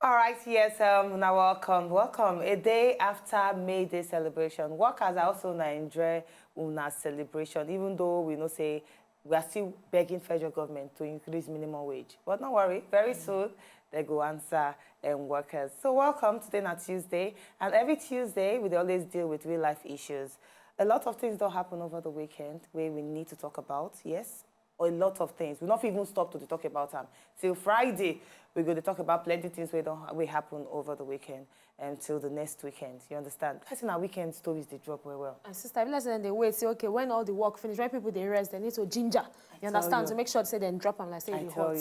All right, yes, now welcome. A day after May Day celebration, workers are also now enjoy una celebration, even though we know say we are still begging federal government to increase minimum wage. But don't worry, very soon they go answer workers. So welcome, today na Tuesday, and every Tuesday we dey always deal with real life issues. A lot of things don't happen over the weekend where we need to talk about, yes, a lot of things. We not even stop to talk about them. Till Friday, we're going to talk about plenty things we happen over the weekend until the next weekend. You understand? I think our weekend stories, they drop well. And sister, let's say they wait, say, okay, when all the work finish, when people they rest, they need to ginger. You understand? To make sure to say then drop them like say it hot.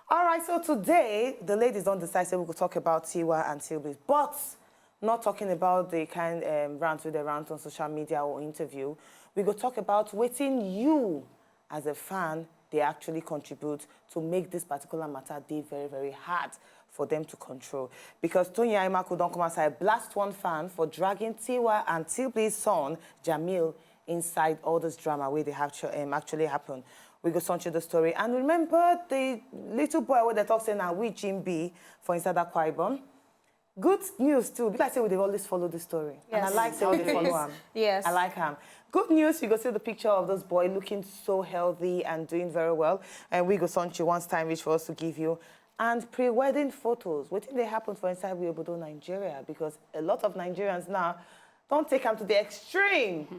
All right, so today, the ladies don't decide, so we could talk about Tiwa and Tilbis, but not talking about the kind rant with the rant on social media or interview. We could talk about waiting you as a fan, they actually contribute to make this particular matter very, very hard for them to control. Because Tony Aimaku don't come outside, blast one fan for dragging Tiwa and Tilby's son, Jamil, inside all this drama where they have actually happened. We go on to the story. And remember the little boy where they talk saying now we Jimby for inside that Kwaibon. Good news too, because I say they've always followed the story. Yes. And I like saying they follow him. Yes. I like him. Good news, you go see the picture of this boy looking so healthy and doing very well. And we go Sonchi once time which for us to give you. And pre-wedding photos. What think they happen for inside Obodo, Nigeria? Because a lot of Nigerians now don't take them to the extreme. Mm-hmm.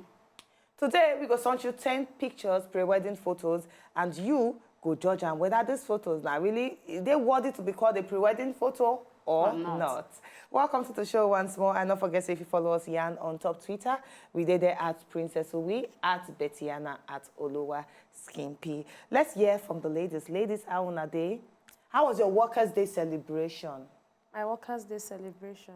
Today, we go send you 10 pictures, pre-wedding photos, and you go judge them whether these photos now really, they worthy to be called a pre-wedding photo or not. Welcome to the show once more. And don't forget, if you follow us, Yan, on top Twitter, we did there at Princess Uwi, at Betiana, at Oluwa Skimpy. Let's hear from the ladies. Ladies, how on a day? How was your Workers' Day celebration? My Workers' Day celebration.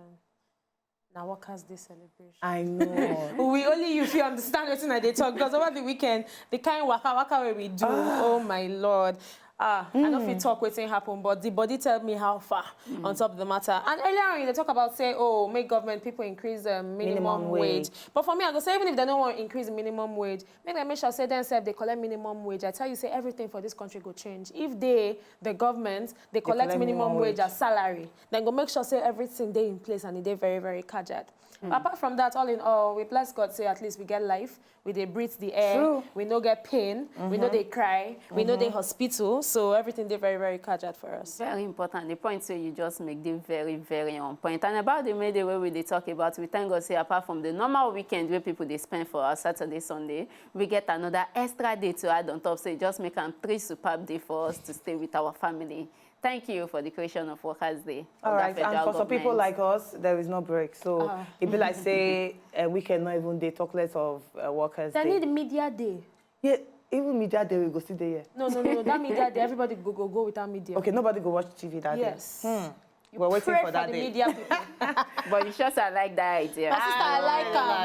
Now Workers' Day celebration. I know. We only usually understand what they talk because over the weekend, the kind waka where we do, oh my Lord. I don't know if you talk what happen, but the body tell me how far on top of the matter. And earlier on, they talk about say, oh, make government people increase the minimum wage. But for me, I go say even if they don't want to increase the minimum wage, make sure say themselves they collect minimum wage. I tell you, say everything for this country go change. If the government, they collect minimum wage as salary, then go make sure say everything they in place and they very, very cajad. Apart from that, all in all, we bless God say at least we get life, we they breathe the air, True. We no get pain, we know they cry, we know they hospital, so everything they very, very cajad for us. Very important. The point say you just make them very, very on point. And about the May Day where they talk about, we thank God say apart from the normal weekend where people they spend for us Saturday, Sunday, we get another extra day to add on top. So just make them 3 superb days for us to stay with our family. Thank you for the creation of Workers' Day. All right, and for some people like us, there is no break. So it'd be like say we cannot even day talk less of Workers' Day. They need media day. Yeah, even media day we go see there. No. That media day, everybody go without media. Okay, nobody go watch TV that day. Yes. We're waiting for that the day. Media people. But it's just I like that idea. My sister, I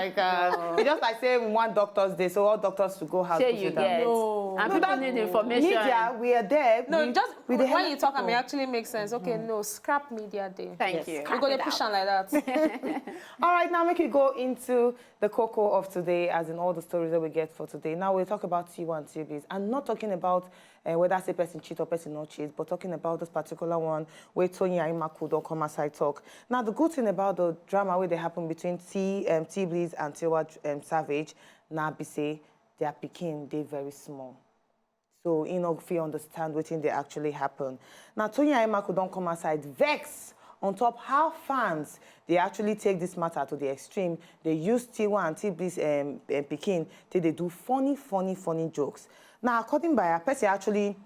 like It's just like saying one doctor's day, so all doctors to go house. Sure you get. No. And people need information. Media, we are there. No, when you talk, it actually makes sense. Okay, no, scrap media day. Thank you. We're going to push on like that. All right, now make it go into the cocoa of today, as in all the stories that we get for today. Now we'll talk about Tiwa and Tilbis. I'm not talking about whether I say person cheat or person not cheat, but talking about this particular one where Tony Aimaku don't come aside talk. Now, the good thing about the drama where they happen between Tilbis and Tiwa Savage, now be say their Peking, they very small. So, if you understand what they actually happen. Now, Tony Aimaku don't come aside vex on top how fans, they actually take this matter to the extreme. They use Tiwa and Tilbis Peking till they do funny jokes. Now, according by a person actually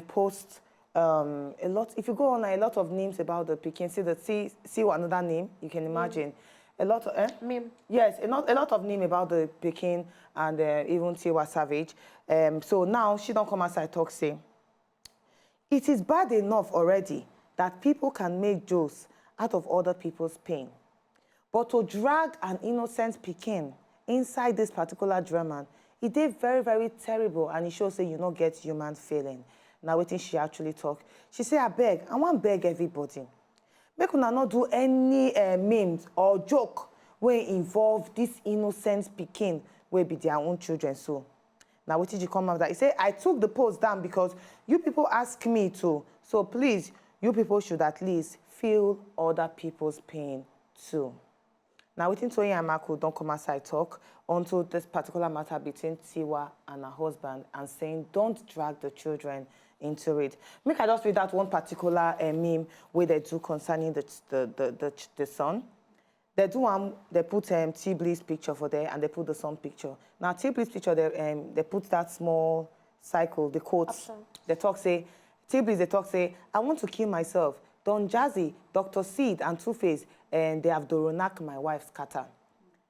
post a lot, if you go on a lot of names about the Peking, see what another name, you can imagine. A lot of, Meme. Yes, a lot of name about the Peking and even Tiwa Savage. So now she don't come outside talk say, it is bad enough already that people can make jokes out of other people's pain. But to drag an innocent Peking inside this particular drama, it is very, very terrible, and it shows that you don't get human feeling. Now, waiting she actually talk. She say, I want beg everybody. Make una not do any memes or joke where involve this innocent Peking where be their own children. So, now what did you come after? He say, I took the post down because you people ask me to. So please, you people should at least feel other people's pain too. Now, within Toyin and Marco don't come outside talk onto this particular matter between Tiwa and her husband and saying, don't drag the children into it. Make I just read that one particular meme where they do concerning the son. They do they put T-Bliss picture for there and they put the son picture. Now, T-Bliss picture, they put that small cycle, the quotes. They talk say, T-Bliss, they talk say, I want to kill myself. Don Jazzy, Dr. Seed, and Two-Face, and they have Doronak, my wife, scatter.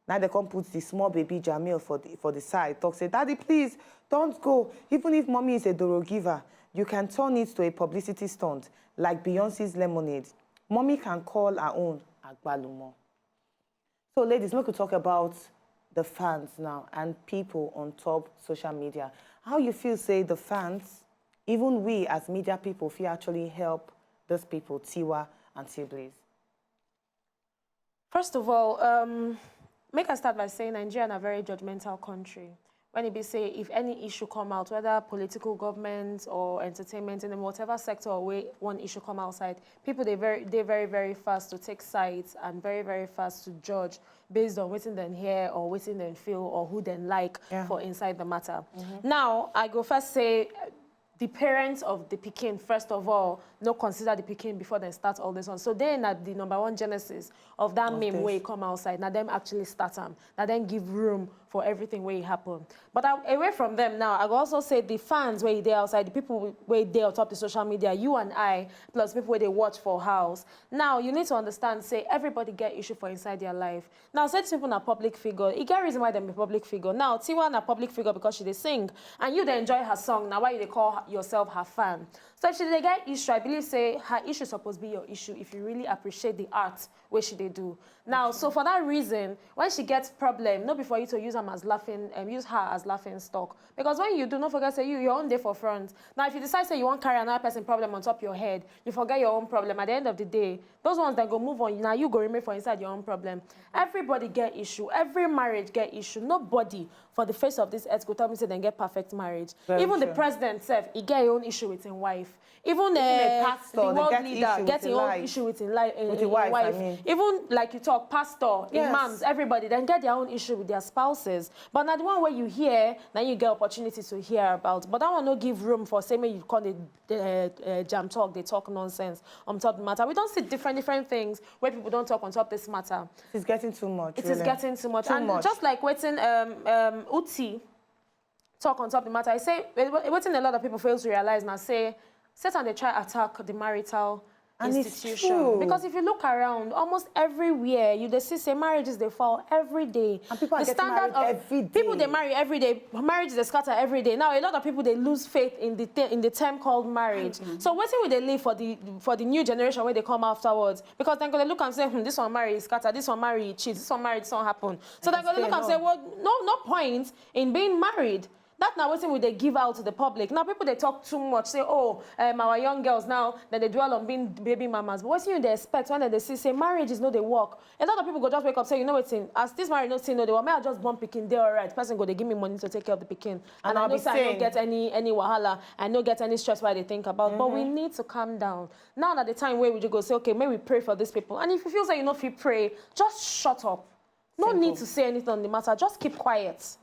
Now they come put the small baby Jamil for the side. Talk say, Daddy, please, don't go. Even if mommy is a Doro giver, you can turn it to a publicity stunt, like Beyonce's Lemonade. Mommy can call her own Agbalumo. So, ladies, we could talk about the fans now and people on top social media. How you feel, say, the fans, even we as media people, feel actually help those people, Tiwa and T-Bliss? First of all, make us start by saying Nigeria is a very judgmental country. When it be say, if any issue come out, whether political government or entertainment, in whatever sector or way one issue come outside, people they very fast to take sides and very fast to judge based on what they hear or what they feel or who they like for inside the matter. Now, I go first say, the parents of the Pikin, first of all, no consider the Pikin before they start all this on. So they're not the #1 genesis of that meme where it come outside. Now them actually start them. Now then give room for everything where it happen. But away from them now, I will also say the fans where they outside, the people where they on top the social media, you and I, plus people where they watch for house. Now you need to understand, say everybody get issue for inside their life. Now say people are public figure, it get reason why them be public figure. Now Tiwa na public figure because she they sing and you they enjoy her song. Now why you they call yourself her fan? So if she they get issue, I believe say her issue supposed to be your issue if you really appreciate the art where she they do. Now, so for that reason, when she gets problem, not before you to use them as laughing, use her as laughing stock. Because when you do, not forget say your own day for front. Now, if you decide say you want to carry another person problem on top of your head, you forget your own problem. At the end of the day, those ones that go move on, now you go remain for inside your own problem. Everybody get issue. Every marriage get issue. Nobody for the face of this earth go tell me say they get perfect marriage. Even the president self, he get his own issue with his wife. Even a pastor, the world leader get his own issue with his wife. I mean. Even like you talk, pastor, imams, everybody, then get their own issue with their spouses. But not the one where you hear, then you get opportunity to hear about. But that one no give room for say you call it jam talk, they talk nonsense on top of the matter. We don't see different things where people don't talk on top of this matter. It's getting too much. It is getting too much. And just like waiting Uti talk on top of the matter, I say waiting a lot of people fail to realize now say Satan they try attack the marital institution. Because if you look around, almost everywhere, you see say marriages they fall every day. And people are getting married every day. People they marry every day. Marriages they scatter every day. Now a lot of people they lose faith in the term called marriage. So what will they live for the new generation when they come afterwards? Because then they look and say, this one marry scatter, this one marry cheat, this one married, this one happen. So they're gonna look and say, well, no point in being married. That's not what they give out to the public. Now people they talk too much, say, oh, our young girls now, then they dwell on being baby mamas. But what they expect when they see, say, marriage is not the work. A lot of people go just wake up, say, you know what's in, as this marriage not saying no, they want me, I just born Pikin, they're all right. Person go, they give me money to take care of the Pikin. And I know say I don't get any wahala, I don't get any stress why they think about. But we need to calm down. Now at the time where we just go say, okay, maybe we pray for these people. And if you feel like you know if you pray, just shut up. No need to say anything on the matter. Just keep quiet.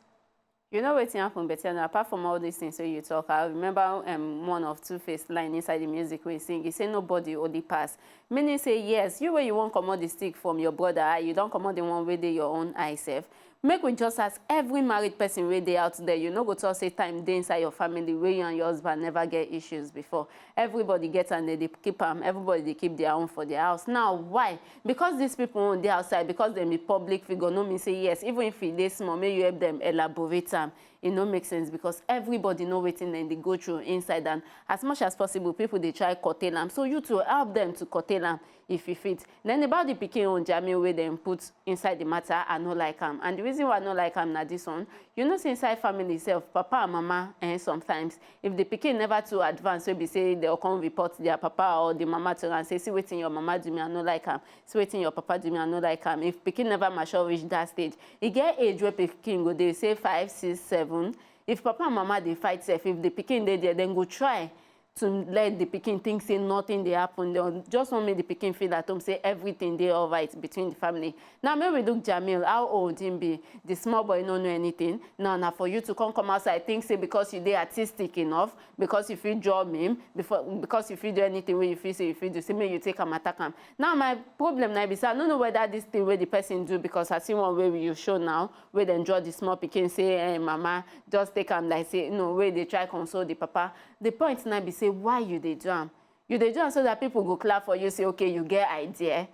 You know what's happened, Betty, apart from all these things you talk, I remember one of Two-Face line inside the music where he sing, he say nobody only pass. Meaning say, yes, you where you won't come out the stick from your brother eye, you don't come out the one where they your own eye self. Make we just ask every married person where they out there, you know go to say time they inside your family where you and your husband never get issues before. Everybody gets and they keep them, everybody they keep their own for their house. Now why? Because these people on the outside, because they be public figure, no mean say yes, even if it is small, may you help them elaborate them. It no make sense because everybody know waiting and they go through inside, and as much as possible people they try curtail them. So you to help them to curtail them if you fit. Then about the Pikin on Jamil where them put inside the matter, I no like them. And the reason why I no like them na this one, you know say inside family itself, papa and mama, and sometimes if the Pikin never too advanced, maybe say they'll come report their papa or the mama to and say, see waiting your mama do me, I no like them. See waiting your papa do me, I no like them. If Pikin never mature reach that stage, it get age where Pikin go, they say 5, 6, 7. If papa and mama they fight self, if the Pikin they there, then go try to let the pikin think say nothing dey happen. They just want make the pikin feel at home, say everything dey all right between the family. Now, when we look Jamil, how old him be? The small boy don't know anything. Now for you to come outside, think say because you dey artistic enough, because if you draw him, because if you do anything where you feel say if you do, say make you take him, attack him. Now my problem now be say I don't know whether this thing where the person do, because I see one way you show now where then draw the small pikin say, hey, mama, just take him, like say, no, where they try console the papa. The point now be say, why you dey do am? You dey do am so that people go clap for you, say, okay, you get idea.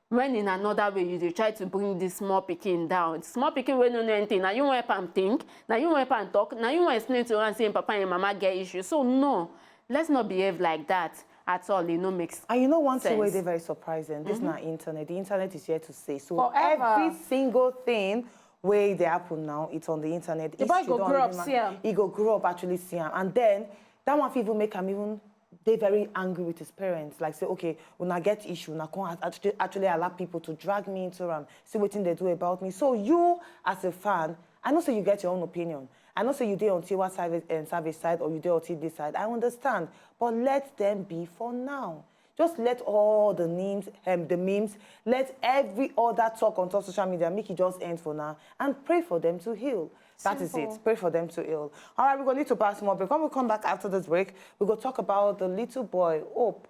When in another way, you dey try to bring this small pikin down. Small pikin wey no know anything. Now you want help am think. Now you want help am talk. Now you want explain to her and say, papa and mama get issues. So no, let's not behave like that at all. It no makes sense. And you know one thing where they're very surprising. This is not internet. The internet is here to stay. So Forever. every single thing where they happen now, it's on the internet. The boy go grow up, see him. He go grow up, actually see him. And then that one people make him even, they're very angry with his parents. Like say, okay, when I get issue, I can't actually allow people to drag me into them, see what they do about me. So you, as a fan, I know say you get your own opinion. I know say you did on Tiwa Savage side or you did on TD side. I understand. But let them be for now. Just let all the memes, let every other talk on top social media, make it just end for now. And pray for them to heal. That is it. Pray for them to heal. All right, we're going to need to pass more break. When we come back after this break, we're going to talk about the little boy, Hope,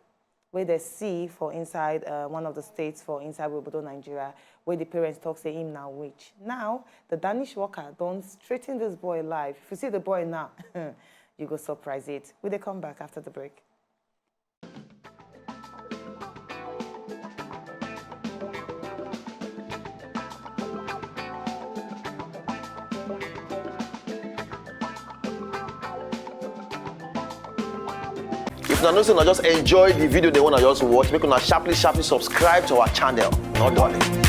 where they see for inside one of the states for inside Wibodo, Nigeria, where the parents talk, say him now witch. Now, the Danish worker don't straighten this boy live. If you see the boy now, you go surprise it. Will they come back after the break? If you know, just enjoy the video they want to just watch, make una sharply subscribe to our channel. Not darling.